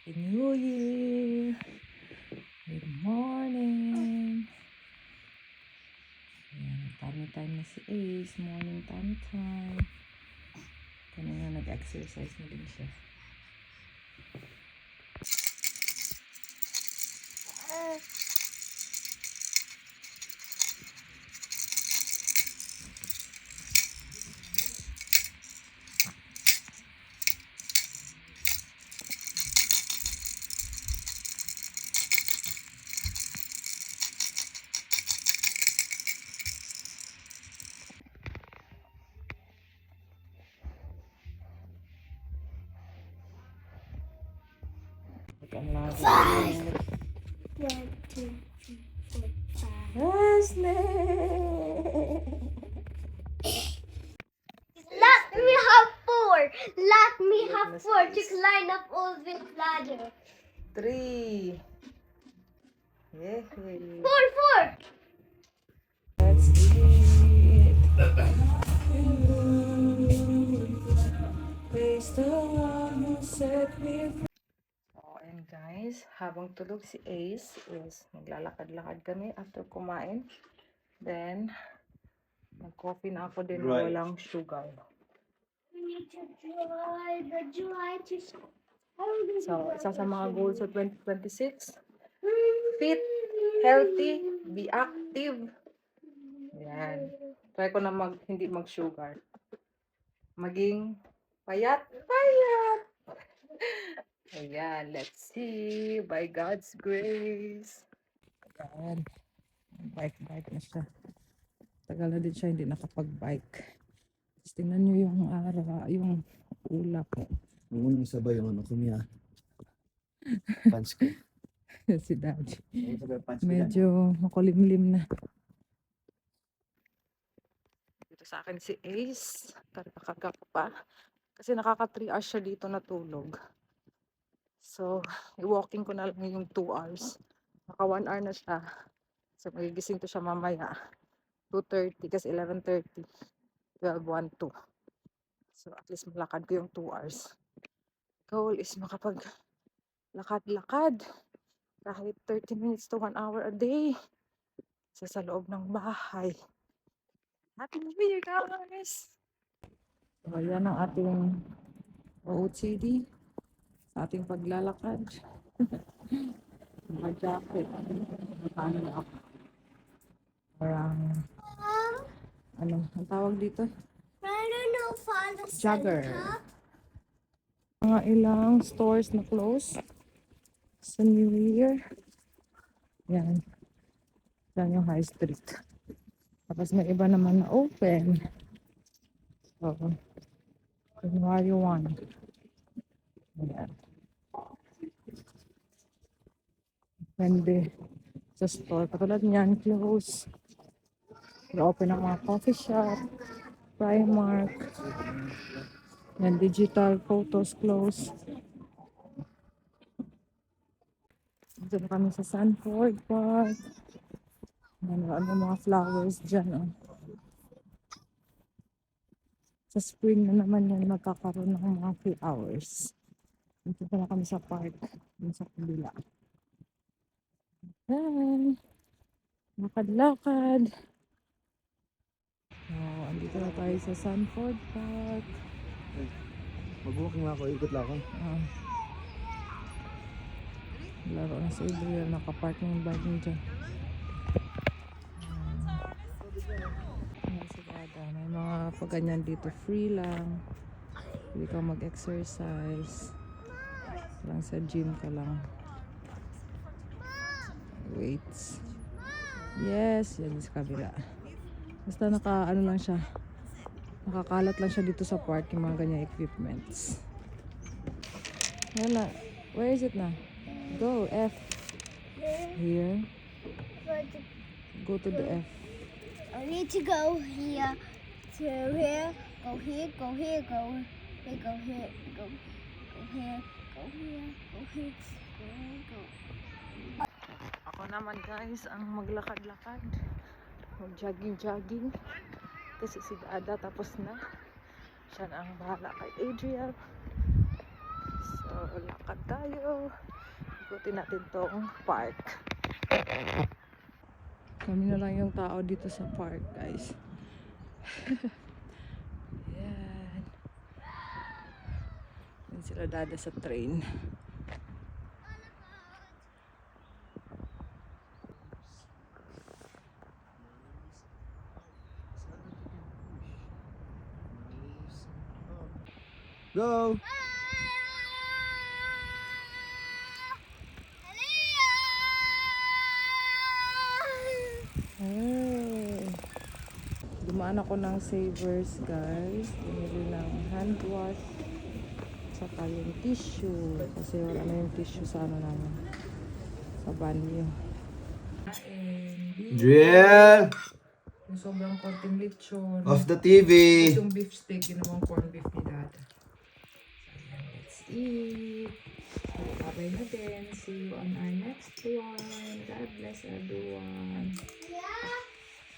Happy New Year! Good morning! Ayan, time na si Ace. Morning time. Kanina nag-exercise na din siya. Five. 1, 2, 3, 4, 5. Let me have 4. Let me have 4 to climb up all this ladder. 3. Yay! 4. Let's eat! Praise the one who set me free. And guys, habang tulog si Ace is maglalakad-lakad kami after kumain. Then, mag-coffee na ako din na walang sugar. We need to dry to So, isa sa mga goals sa 2026, fit, healthy, be active. Yan. Try ko na hindi mag-sugar. Maging payat. Ayan, let's see. By God's grace. Ayan. Bike na siya. Tagal na din siya hindi nakapag-bike. Tapos tingnan nyo yung araw, yung ulap. Nung sabay yung ano ko niya. Pants ko. Si Daddy. Sabay pants ko. Medyo makulimlim na. Dito sa akin si Ace. Karga pa. Kasi nakaka 3 hours siya dito natulog. So, i-walking ko na lang yung 2 hours. Naka 1 hour na siya. So, magigising to siya mamaya. 2:30 kasi 11:30. 12, 1, 2. So, at least malakad ko yung 2 hours. Goal is makapag-lakad-lakad. Kahit 30 minutes to 1 hour a day. Sa loob ng bahay. Happy New Year, guys! So, yan ang ating OOTD. Sa ating paglalakad. Mga jacket. Nakano na ako. Parang, ano, ang tawag dito? I don't know, Father. Jogger. Mga ilang stores na close sa New Year. Yan. Yan yung high street. Tapos may iba naman na open. So, January 1. Ayan. Depende sa store. Katulad niyan, close. Open ang mga coffee shop, Primark. Yan, digital photos close. Dito na kami sa Sanford Park. Yan, ano mga flowers dyan. Oh. Sa spring na naman yan, magkakaroon ng mga flowers. Dito na kami sa park. Dito sa kabila. Yan. Lakad-lakad. Oh, andito na tayo sa Sanford Park. Mag-walking lang ako, ikot lang ako. Laro na si Adriel, nakapark ng bike niya dyan. May mga pagganyan dito, free lang. Hindi ka mag-exercise. Lang sa gym ka lang. Weights. Yes, yan sa kabila. Basta ano lang siya. Nakakalat lang siya dito sa park yung mga ganyang equipments. Wala. Where is it na? Go, F. Here. Go to the F. I need to go here, to here, go here, go here, go here, go here, go here, go here, go here, go here, go. Ako naman guys, ang maglakad-lakad. Mag-jogging. Kasi si Dada tapos na. Siya na ang bahala kay Adriel. So, lakad tayo. Ikutin natin tong park. Kami na lang yung tao dito sa park, guys. Yan. Yan sila dada sa train. Go! Hey. Dumaan ako ng Savers, guys. Bumili ng hand wash. Saka yung tissue. Kasi wala na yung tissue sa ano namin. Sa banyo. And Drill! yung sobrang konting lechon. Off the TV! Yung beef steak, yun namang corn beef ni Dada. Ayan, let's eat. Sabay na din. See you on our next one. God bless everyone. Yeah.